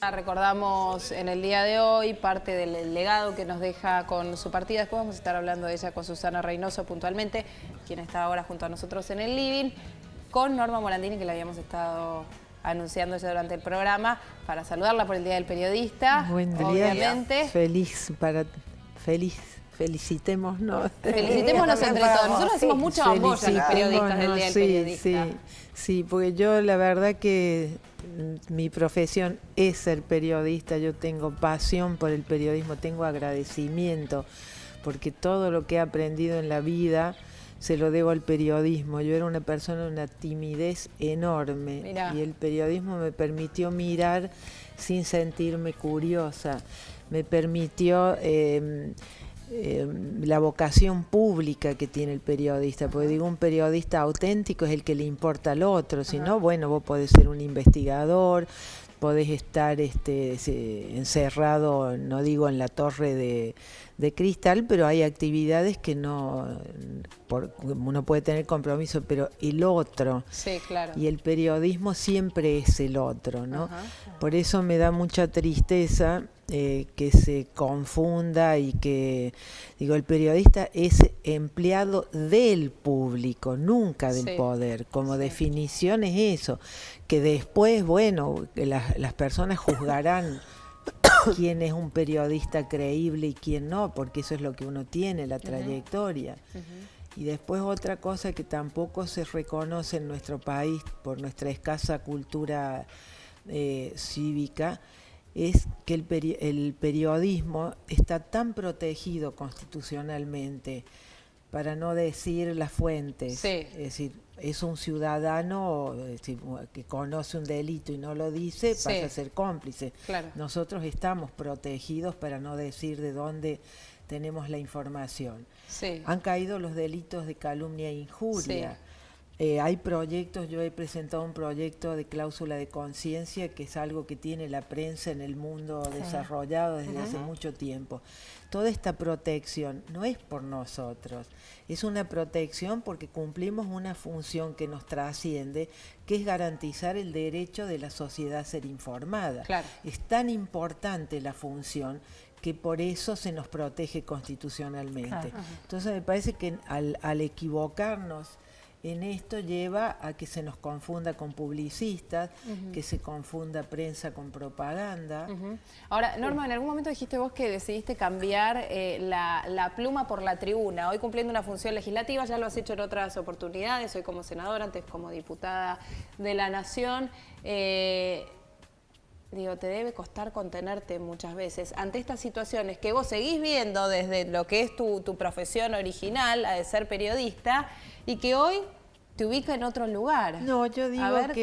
Recordamos en el día de hoy parte del legado que nos deja con su partida. Después vamos a estar hablando de ella con Susana Reynoso puntualmente, quien está ahora junto a nosotros en el living, con Norma Morandini, que la habíamos estado anunciando ya durante el programa, para saludarla por el Día del Periodista. Buen día, obviamente. Felicitémonos. Felicitémonos entre todos. Nosotros hacemos mucha bombolla a los periodistas del Día del Periodista. Sí, porque yo la verdad que mi profesión es ser periodista, yo tengo pasión por el periodismo, tengo agradecimiento, porque todo lo que he aprendido en la vida se lo debo al periodismo. Yo era una persona de una timidez enorme. Mirá. Y el periodismo me permitió mirar sin sentirme curiosa, me permitió la vocación pública que tiene el periodista, porque digo, un periodista auténtico es el que le importa al otro, si no, bueno, vos podés ser un investigador, podés estar encerrado, no digo en la torre de cristal, pero hay actividades que uno puede tener compromiso, pero el otro, sí, claro. Y el periodismo siempre es el otro, ¿no? Por eso me da mucha tristeza que se confunda y que, digo, el periodista es empleado del público, nunca del poder. Como definición es eso, que después, bueno, que las personas juzgarán quién es un periodista creíble y quién no, porque eso es lo que uno tiene, la trayectoria. Y después otra cosa que tampoco se reconoce en nuestro país por nuestra escasa cultura cívica, es que el periodismo está tan protegido constitucionalmente, para no decir las fuentes, es decir, es un ciudadano que conoce un delito y no lo dice, pasa a ser cómplice. Claro. Nosotros estamos protegidos para no decir de dónde tenemos la información. Han caído los delitos de calumnia e injuria. Hay proyectos, yo he presentado un proyecto de cláusula de conciencia, que es algo que tiene la prensa en el mundo desarrollado desde hace mucho tiempo. Toda esta protección no es por nosotros, es una protección porque cumplimos una función que nos trasciende, que es garantizar el derecho de la sociedad a ser informada. Claro. Es tan importante la función que por eso se nos protege constitucionalmente. Claro. Entonces me parece que al equivocarnos en esto lleva a que se nos confunda con publicistas, que se confunda prensa con propaganda. Ahora, Norma, en algún momento dijiste vos que decidiste cambiar la pluma por la tribuna. Hoy cumpliendo una función legislativa, ya lo has hecho en otras oportunidades, hoy como senadora, antes como diputada de la Nación. Digo, te debe costar contenerte muchas veces ante estas situaciones que vos seguís viendo desde lo que es tu profesión original, la de ser periodista, y que hoy te ubica en otro lugar. No, yo digo, a ver,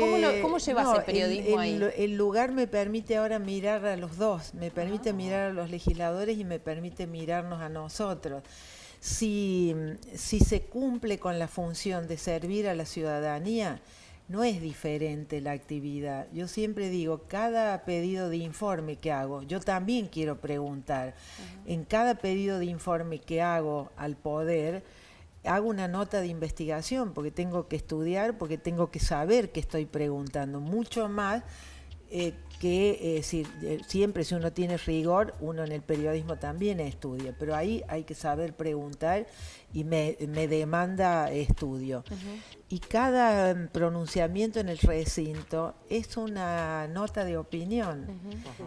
¿cómo llevas el periodismo ahí? El lugar me permite ahora mirar a los dos, me permite mirar a los legisladores y me permite mirarnos a nosotros. Si se cumple con la función de servir a la ciudadanía, no es diferente la actividad. Yo siempre digo, cada pedido de informe que hago, yo también quiero preguntar. En cada pedido de informe que hago al poder, hago una nota de investigación, porque tengo que estudiar, porque tengo que saber qué estoy preguntando. Mucho más siempre si uno tiene rigor, uno en el periodismo también estudia, pero ahí hay que saber preguntar y me demanda estudio. Y cada pronunciamiento en el recinto es una nota de opinión,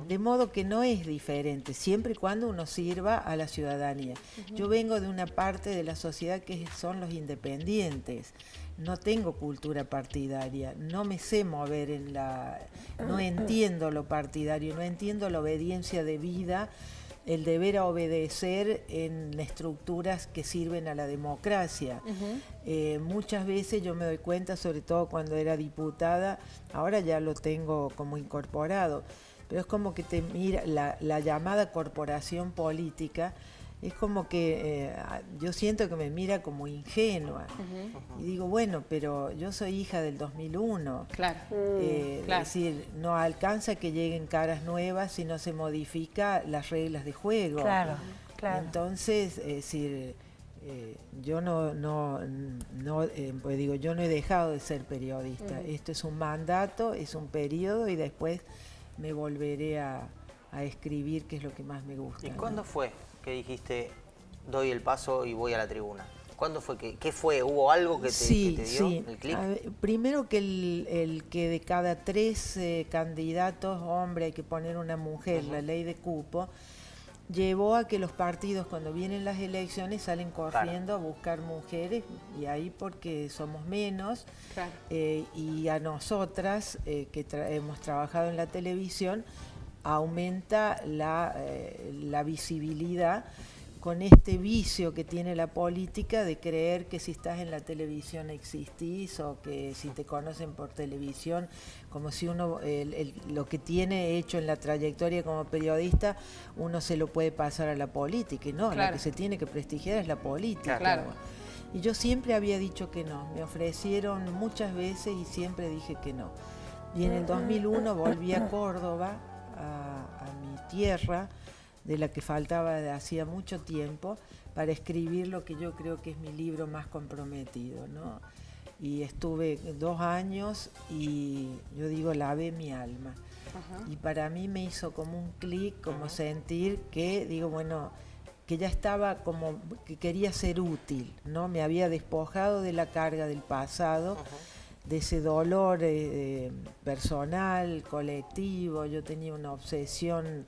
de modo que no es diferente, siempre y cuando uno sirva a la ciudadanía. Yo vengo de una parte de la sociedad que son los independientes. No tengo cultura partidaria, no me sé mover no entiendo lo partidario, no entiendo la obediencia de vida, el deber a obedecer en estructuras que sirven a la democracia. Muchas veces yo me doy cuenta, sobre todo cuando era diputada, ahora ya lo tengo como incorporado, pero es como que te mira la llamada corporación política. Es como que yo siento que me mira como ingenua. Y digo, bueno, pero yo soy hija del 2001. Claro. Es decir, no alcanza que lleguen caras nuevas si no se modifica las reglas de juego. Claro. Entonces, es decir, yo pues digo, yo no he dejado de ser periodista. Esto es un mandato, es un periodo y después me volveré a escribir, que es lo que más me gusta. ¿Y cuándo fue que dijiste, doy el paso y voy a la tribuna? ¿Cuándo fue? ¿Qué fue? ¿Hubo algo que te dio el clic? Primero que el que de cada 3 candidatos, hombre, hay que poner una mujer, la ley de cupo, llevó a que los partidos, cuando vienen las elecciones, salen corriendo a buscar mujeres, y ahí porque somos menos, y a nosotras, que hemos trabajado en la televisión, aumenta la visibilidad, con este vicio que tiene la política de creer que si estás en la televisión existís, o que si te conocen por televisión, como si uno lo que tiene hecho en la trayectoria como periodista, uno se lo puede pasar a la política, y no, la que se tiene que prestigiar es la política. Claro. Y yo siempre había dicho que no, me ofrecieron muchas veces y siempre dije que no. Y en el 2001 volví a Córdoba, a mi tierra, de la que faltaba de hacía mucho tiempo, para escribir lo que yo creo que es mi libro más comprometido, ¿no? Y estuve 2 años y yo digo, lavé mi alma. Y para mí me hizo como un clic, como sentir que, digo, bueno, que ya estaba como, que quería ser útil, ¿no? Me había despojado de la carga del pasado, de ese dolor personal, colectivo. Yo tenía una obsesión.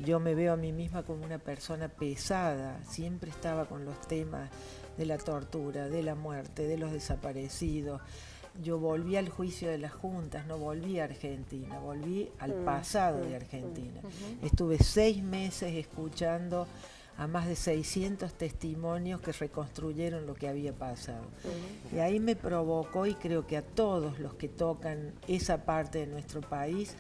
Yo me veo a mí misma como una persona pesada, siempre estaba con los temas de la tortura, de la muerte, de los desaparecidos. Yo volví al juicio de las juntas, no volví a Argentina, volví al pasado de Argentina. Estuve 6 meses escuchando a más de 600 testimonios que reconstruyeron lo que había pasado. Y ahí me provocó, y creo que a todos los que tocan esa parte de nuestro país,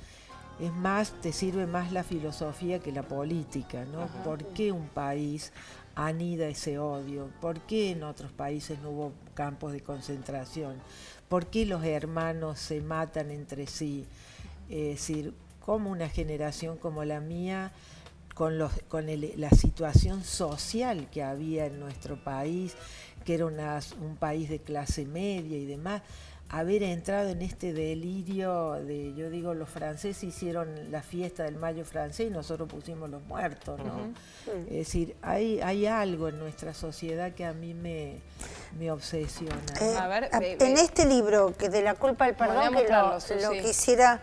es más, te sirve más la filosofía que la política, ¿no? ¿Por qué un país anida ese odio? ¿Por qué en otros países no hubo campos de concentración? ¿Por qué los hermanos se matan entre sí? Es decir, ¿cómo una generación como la mía, con la situación social que había en nuestro país, que era un país de clase media y demás, haber entrado en este delirio de, yo digo, los franceses hicieron la fiesta del Mayo francés y nosotros pusimos los muertos, ¿no? Es decir, hay algo en nuestra sociedad que a mí me obsesiona. A ver, en este libro, que de la culpa al perdón, que lo quisiera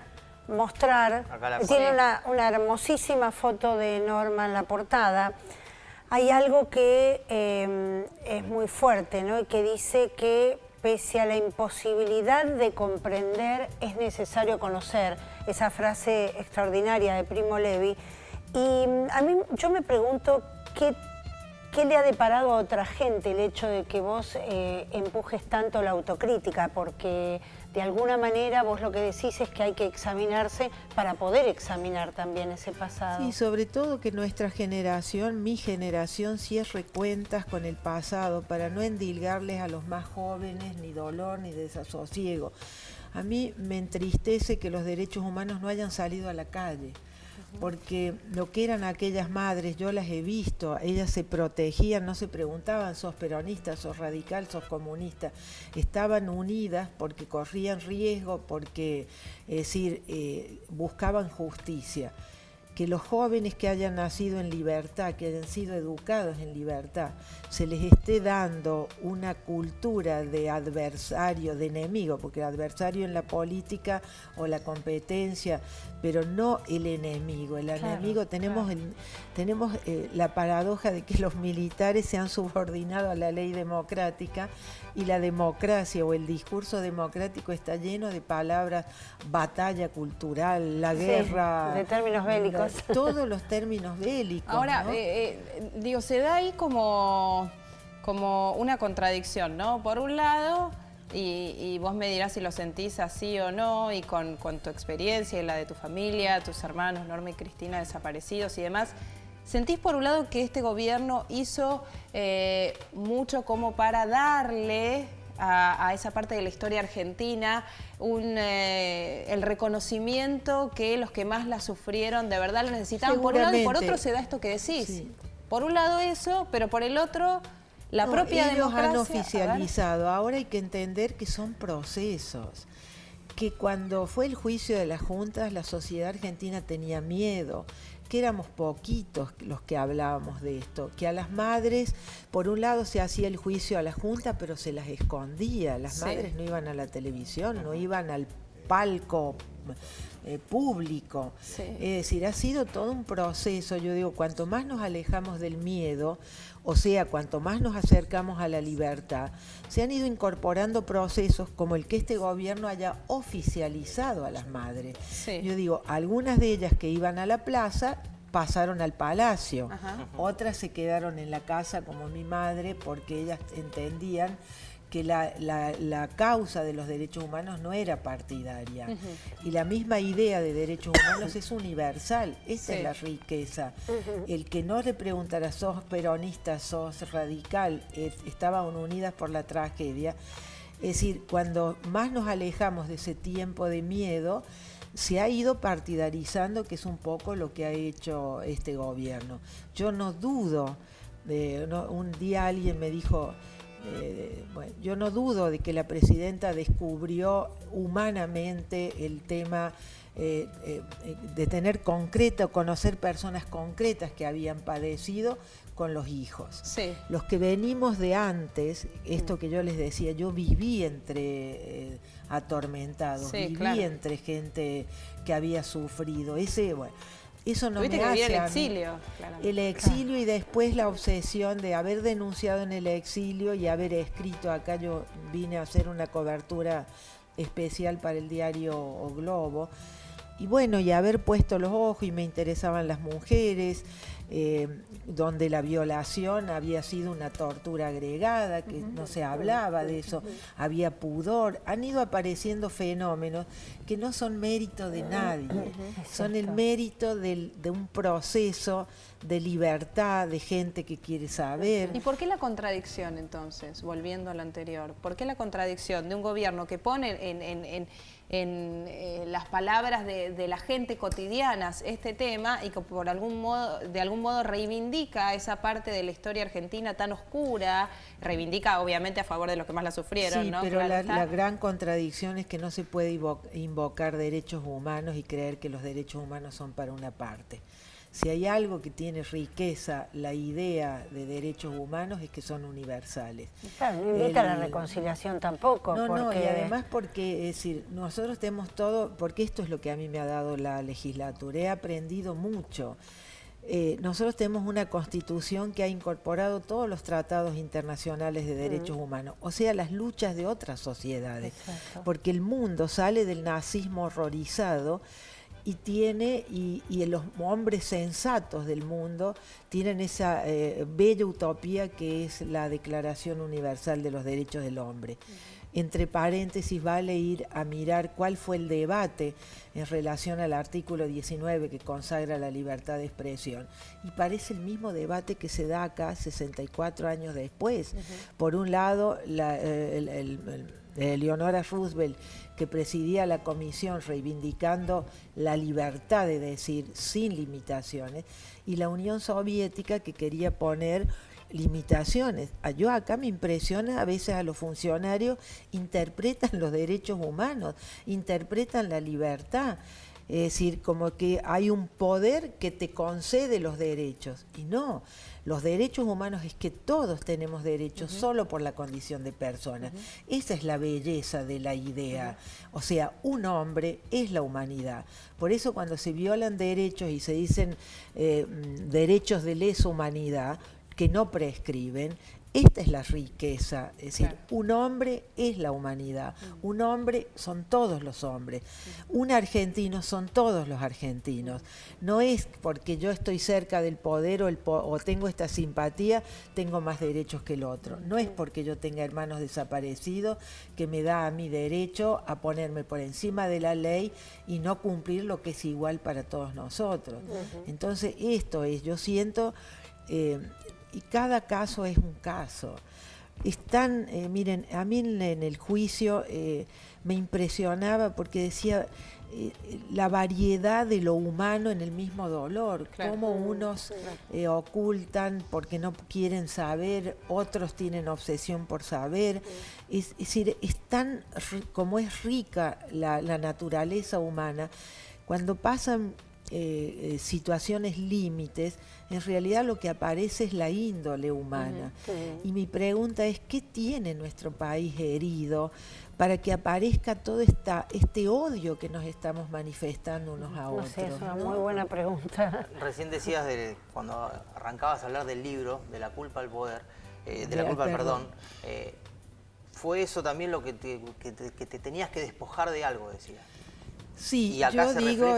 mostrar, tiene una hermosísima foto de Norma en la portada. Hay algo que es muy fuerte, ¿no? Y que dice que pese a la imposibilidad de comprender, es necesario conocer. Esa frase extraordinaria de Primo Levi. Y a mí, yo me pregunto, ¿qué le ha deparado a otra gente el hecho de que vos empujes tanto la autocrítica? Porque de alguna manera vos lo que decís es que hay que examinarse para poder examinar también ese pasado. Sí, sobre todo que nuestra generación, mi generación, cierre cuentas con el pasado para no endilgarles a los más jóvenes ni dolor ni desasosiego. A mí me entristece que los derechos humanos no hayan salido a la calle, porque lo que eran aquellas madres, yo las he visto, ellas se protegían, no se preguntaban, sos peronista, sos radical, sos comunista, estaban unidas porque corrían riesgo, porque, es decir, buscaban justicia. Que los jóvenes que hayan nacido en libertad, que hayan sido educados en libertad, se les esté dando una cultura de adversario, de enemigo, porque el adversario en la política o la competencia, pero no el enemigo. El enemigo, tenemos la paradoja de que los militares se han subordinado a la ley democrática, y la democracia o el discurso democrático está lleno de palabras: batalla cultural, la guerra, de términos bélicos. Todos los términos bélicos. Ahora, ¿no? digo, se da ahí como una contradicción, ¿no? Por un lado, y vos me dirás si lo sentís así o no, y con tu experiencia y la de tu familia, tus hermanos Norma y Cristina desaparecidos y demás, ¿sentís por un lado que este gobierno hizo mucho como para darle a esa parte de la historia argentina el reconocimiento que los que más la sufrieron de verdad lo necesitaban? Por un lado, y por otro se da esto que decís. Sí. Por un lado eso, pero por el otro la propia ellos democracia. Han oficializado. Ahora hay que entender que son procesos. que cuando fue el juicio de las juntas, la sociedad argentina tenía miedo, que éramos poquitos los que hablábamos de esto, que a las madres, por un lado se hacía el juicio a la junta, pero se las escondía. Las madres no iban a la televisión, no iban al palco público. Es decir, ha sido todo un proceso. Yo digo, cuanto más nos alejamos del miedo, o sea, cuanto más nos acercamos a la libertad, se han ido incorporando procesos como el que este gobierno haya oficializado a las madres. Yo digo, algunas de ellas que iban a la plaza pasaron al palacio, otras se quedaron en la casa como mi madre porque ellas entendían que la causa de los derechos humanos no era partidaria. Y la misma idea de derechos humanos es universal. Esa es la riqueza. El que no le preguntara, sos peronista, sos radical, estaban unidas por la tragedia. Es decir, cuando más nos alejamos de ese tiempo de miedo, se ha ido partidarizando, que es un poco lo que ha hecho este gobierno. Yo no dudo, un día alguien me dijo, bueno, yo no dudo de que la presidenta descubrió humanamente el tema de tener conocer personas concretas que habían padecido con los hijos. Los que venimos de antes, esto que yo les decía, yo viví entre atormentados, viví entre gente que había sufrido. Eso no me hace el exilio, el exilio y después la obsesión de haber denunciado en el exilio y haber escrito acá. Yo vine a hacer una cobertura especial para el diario O Globo y bueno, y haber puesto los ojos, y me interesaban las mujeres, donde la violación había sido una tortura agregada, que no se hablaba de eso, había pudor. Han ido apareciendo fenómenos que no son mérito de nadie, son el mérito de un proceso de libertad, de gente que quiere saber. ¿Y por qué la contradicción entonces, volviendo a lo anterior? ¿Por qué la contradicción de un gobierno que pone en las palabras de la gente cotidianas este tema y que por de algún modo reivindica esa parte de la historia argentina tan oscura, reivindica obviamente a favor de los que más la sufrieron, ¿no? Pero la gran contradicción es que no se puede invocar derechos humanos y creer que los derechos humanos son para una parte. Si hay algo que tiene riqueza, la idea de derechos humanos es que son universales. Claro, no invita a la reconciliación tampoco. No, y además porque, es decir, nosotros tenemos todo, porque esto es lo que a mí me ha dado la legislatura, he aprendido mucho. Nosotros tenemos una constitución que ha incorporado todos los tratados internacionales de derechos humanos, o sea, las luchas de otras sociedades, porque el mundo sale del nazismo horrorizado y los hombres sensatos del mundo tienen esa bella utopía que es la Declaración Universal de los Derechos del Hombre. Entre paréntesis, vale ir a mirar cuál fue el debate en relación al artículo 19 que consagra la libertad de expresión. Y parece el mismo debate que se da acá 64 años después. Por un lado, Eleonora Roosevelt, que presidía la comisión reivindicando la libertad de decir sin limitaciones, y la Unión Soviética, que quería poner limitaciones. Yo acá me impresiona a veces a los funcionarios, interpretan los derechos humanos, interpretan la libertad. Es decir, como que hay un poder que te concede los derechos. Y no, los derechos humanos es que todos tenemos derechos solo por la condición de personas. Esa es la belleza de la idea. O sea, un hombre es la humanidad. Por eso cuando se violan derechos y se dicen derechos de lesa humanidad, que no prescriben, esta es la riqueza, es decir, un hombre es la humanidad, un hombre son todos los hombres, un argentino son todos los argentinos, no es porque yo estoy cerca del poder o tengo esta simpatía, tengo más derechos que el otro, no es porque yo tenga hermanos desaparecidos que me da a mí derecho a ponerme por encima de la ley y no cumplir lo que es igual para todos nosotros. Entonces esto es, yo siento... y cada caso es un caso. Miren, a mí en el juicio me impresionaba porque decía, la variedad de lo humano en el mismo dolor, claro. Cómo unos ocultan porque no quieren saber, otros tienen obsesión por saber. Es decir, es tan como es rica la naturaleza humana, cuando pasan situaciones límites, en realidad lo que aparece es la índole humana. Y mi pregunta es, ¿qué tiene nuestro país herido para que aparezca todo este odio que nos estamos manifestando unos a otros? Es una muy buena pregunta. Recién decías, cuando arrancabas a hablar del libro, de la culpa al poder, de la culpa al perdón, fue eso también lo que te tenías que despojar de algo, decías. Sí, yo digo,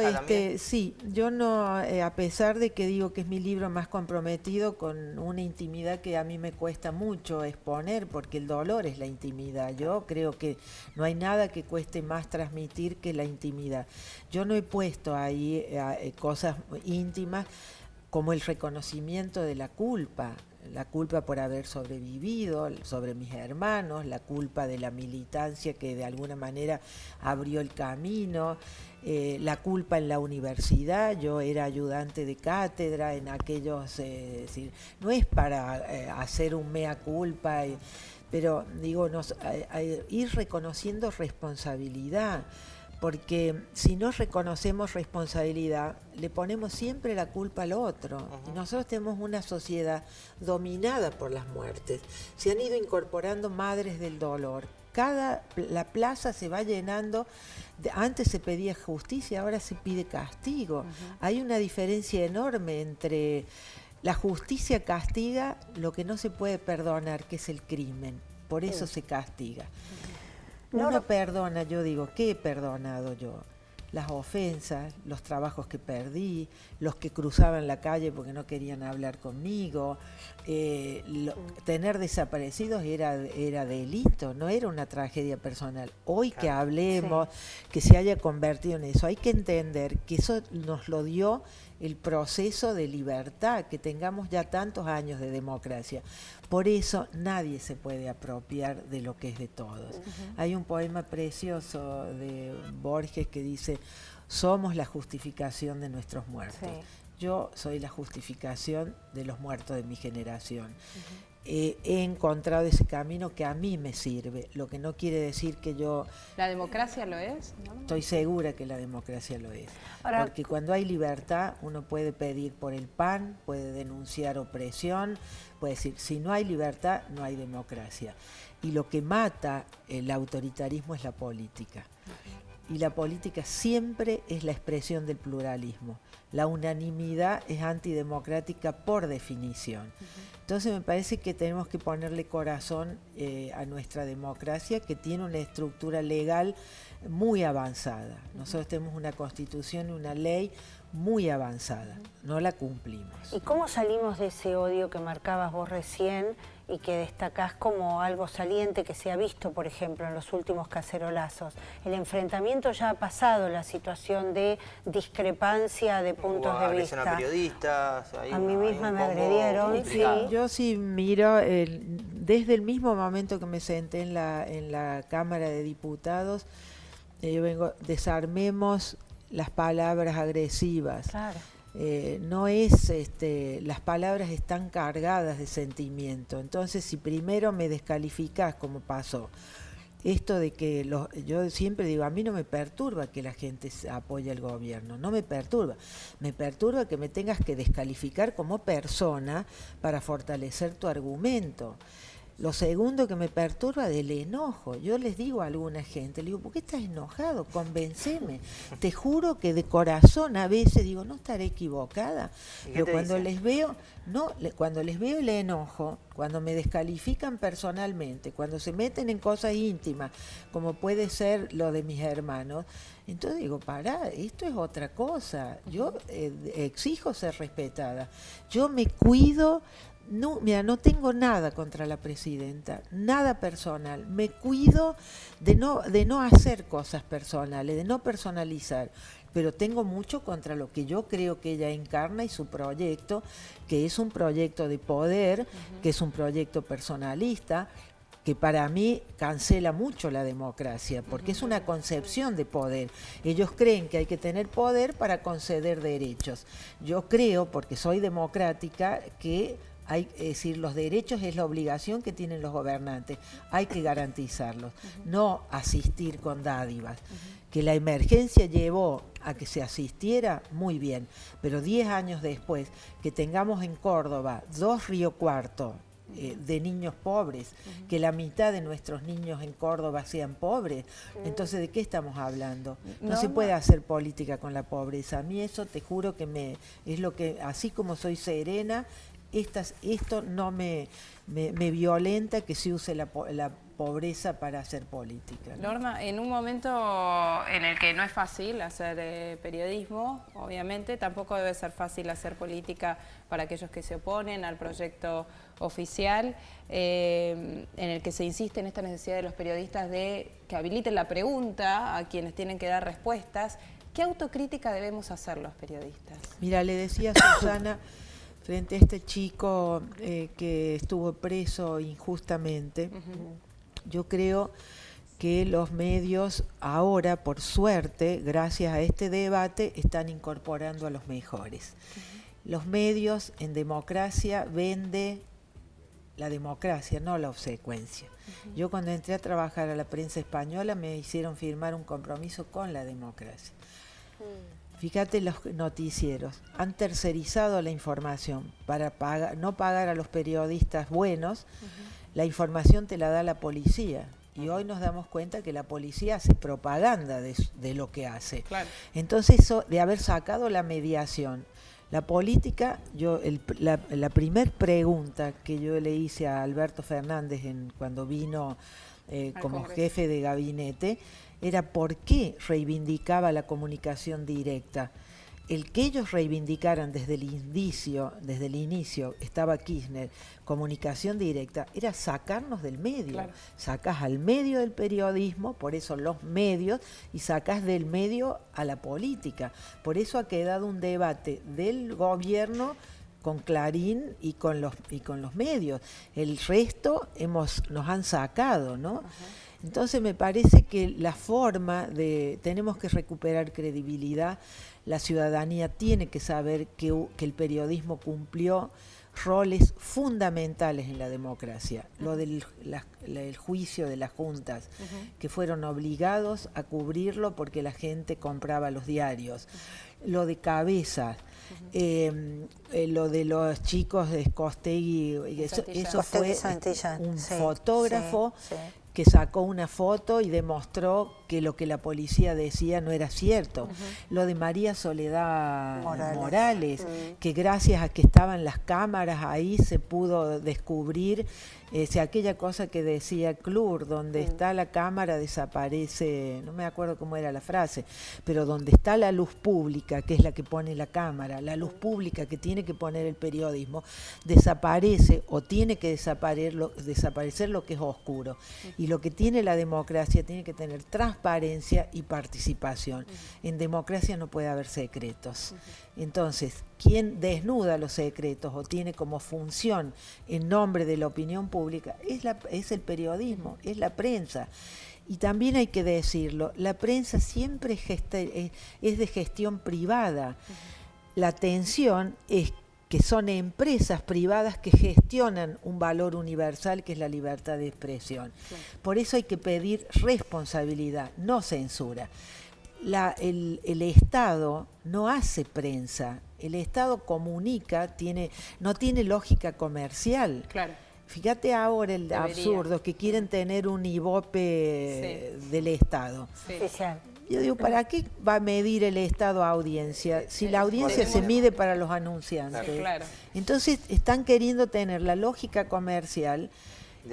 sí, yo no, a pesar de que digo que es mi libro más comprometido con una intimidad que a mí me cuesta mucho exponer, porque el dolor es la intimidad. Yo creo que no hay nada que cueste más transmitir que la intimidad. Yo no he puesto ahí cosas íntimas como el reconocimiento de la culpa por haber sobrevivido, sobre mis hermanos, la culpa de la militancia que de alguna manera abrió el camino, la culpa en la universidad. Yo era ayudante de cátedra en aquellos, decir, no es para hacer un mea culpa, pero digo, ir reconociendo responsabilidad. Porque si no reconocemos responsabilidad, le ponemos siempre la culpa al otro. Y nosotros tenemos una sociedad dominada por las muertes. Se han ido incorporando madres del dolor. La plaza se va llenando. Antes se pedía justicia, ahora se pide castigo. Hay una diferencia enorme entre la justicia castiga lo que no se puede perdonar, que es el crimen. Por eso se castiga. Uno perdona, yo digo, ¿qué he perdonado yo? Las ofensas, los trabajos que perdí, los que cruzaban la calle porque no querían hablar conmigo. Tener desaparecidos era delito, no era una tragedia personal. Hoy que hablemos, que se haya convertido en eso, hay que entender que eso nos lo dio el proceso de libertad, que tengamos ya tantos años de democracia. Por eso nadie se puede apropiar de lo que es de todos. Hay un poema precioso de Borges que dice: somos la justificación de nuestros muertos. Yo soy la justificación de los muertos de mi generación. He encontrado ese camino que a mí me sirve, lo que no quiere decir que yo... ¿La democracia lo es? ¿No? Estoy segura que la democracia lo es. Ahora, porque cuando hay libertad uno puede pedir por el pan, puede denunciar opresión, puede decir, si no hay libertad no hay democracia. Y lo que mata el autoritarismo es la política. Y la política siempre es la expresión del pluralismo. La unanimidad es antidemocrática por definición. Entonces me parece que tenemos que ponerle corazón a nuestra democracia, que tiene una estructura legal muy avanzada. Nosotros tenemos una constitución y una ley muy avanzada, no la cumplimos. ¿Y cómo salimos de ese odio que marcabas vos recién y que destacás como algo saliente que se ha visto, por ejemplo, en los últimos cacerolazos? El enfrentamiento ya ha pasado, la situación de discrepancia de puntos de vista. A periodistas, a mí misma me agredieron. Sí. Yo sí miro, desde el mismo momento que me senté en la Cámara de Diputados, yo vengo, desarmemos las palabras agresivas. Claro. No es, las palabras están cargadas de sentimiento. Entonces, si primero me descalificás, como pasó, esto de que yo siempre digo, a mí no me perturba que la gente apoye al gobierno, no me perturba que me tengas que descalificar como persona para fortalecer tu argumento. Lo segundo que me perturba del enojo. Yo les digo a alguna gente, le digo, ¿por qué estás enojado? Convénceme. Te juro que de corazón a veces digo, no estaré equivocada. Pero cuando les veo, cuando les veo el enojo, cuando me descalifican personalmente, cuando se meten en cosas íntimas, como puede ser lo de mis hermanos, entonces digo, pará, esto es otra cosa. Yo exijo ser respetada. Yo me cuido. No, mira, no tengo nada contra la presidenta, nada personal. Me cuido de no hacer cosas personales, de no personalizar, pero tengo mucho contra lo que yo creo que ella encarna y su proyecto, que es un proyecto de poder, que es un proyecto personalista, que para mí cancela mucho la democracia, porque es una concepción de poder. Ellos creen que hay que tener poder para conceder derechos. Yo creo, porque soy democrática, que es decir, los derechos es la obligación que tienen los gobernantes, hay que garantizarlos, no asistir con dádivas. Que la emergencia llevó a que se asistiera, muy bien, pero 10 años después, que tengamos en Córdoba 2 Río Cuarto de niños pobres, que la mitad de nuestros niños en Córdoba sean pobres, entonces ¿de qué estamos hablando? No se puede hacer política con la pobreza. A mí eso te juro que es lo que, así como soy serena, esto no me violenta que se use la pobreza para hacer política, ¿no? Norma, en un momento en el que no es fácil hacer periodismo, obviamente, tampoco debe ser fácil hacer política para aquellos que se oponen al proyecto oficial, en el que se insiste en esta necesidad de los periodistas de que habiliten la pregunta a quienes tienen que dar respuestas. ¿Qué autocrítica debemos hacer los periodistas? Mira, le decía a Susana, frente a este chico que estuvo preso injustamente, yo creo que los medios ahora, por suerte, gracias a este debate, están incorporando a los mejores. Los medios en democracia vende la democracia, no la obsecuencia. Yo cuando entré a trabajar a la prensa española me hicieron firmar un compromiso con la democracia. Fíjate, los noticieros han tercerizado la información para no pagar a los periodistas buenos. La información te la da la policía y hoy nos damos cuenta que la policía hace propaganda de lo que hace. Claro. Entonces, eso de haber sacado la mediación, la política, la primer pregunta que yo le hice a Alberto Fernández cuando vino como jefe de gabinete, era por qué reivindicaba la comunicación directa. El que ellos reivindicaran desde el inicio, estaba Kirchner, comunicación directa, era sacarnos del medio. Claro. Sacás al medio del periodismo, por eso los medios, y sacás del medio a la política. Por eso ha quedado un debate del gobierno con Clarín y con los medios. El resto nos han sacado, ¿no? Entonces me parece que tenemos que recuperar credibilidad, la ciudadanía tiene que saber que el periodismo cumplió roles fundamentales en la democracia. Lo del el juicio de las juntas, que fueron obligados a cubrirlo porque la gente compraba los diarios. Lo de Cabezas, lo de los chicos de Costegui, eso fue un fotógrafo que sacó una foto y demostró que lo que la policía decía no era cierto. Lo de María Soledad Morales, que gracias a que estaban las cámaras ahí se pudo descubrir aquella cosa que decía Clur, donde está la cámara desaparece, no me acuerdo cómo era la frase, pero donde está la luz pública, que es la que pone la cámara, la luz pública que tiene que poner el periodismo, desaparece o tiene que desaparecer lo que es oscuro. Y lo que tiene la democracia tiene que tener transparencia y participación. En democracia no puede haber secretos. Entonces, quien desnuda los secretos o tiene como función en nombre de la opinión pública es el periodismo, es la prensa. Y también hay que decirlo, la prensa siempre es de gestión privada. La tensión es que son empresas privadas que gestionan un valor universal que es la libertad de expresión. Por eso hay que pedir responsabilidad, no censura. El Estado no hace prensa, el Estado comunica, no tiene lógica comercial. Claro. Fíjate ahora el absurdo que quieren tener un IVOPE del Estado. Yo digo, ¿para qué va a medir el Estado audiencia? Si la audiencia se mide para los anunciantes. Claro. Entonces están queriendo tener la lógica comercial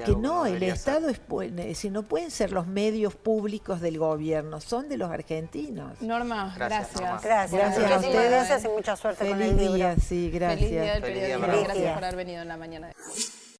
que no, el Estado no pueden ser los medios públicos del gobierno, son de los argentinos. Norma, gracias. Norma. Gracias a ustedes. Gracias y mucha suerte con el libro. Feliz día, sí, gracias. Feliz día del periodismo. Gracias por haber venido en la mañana.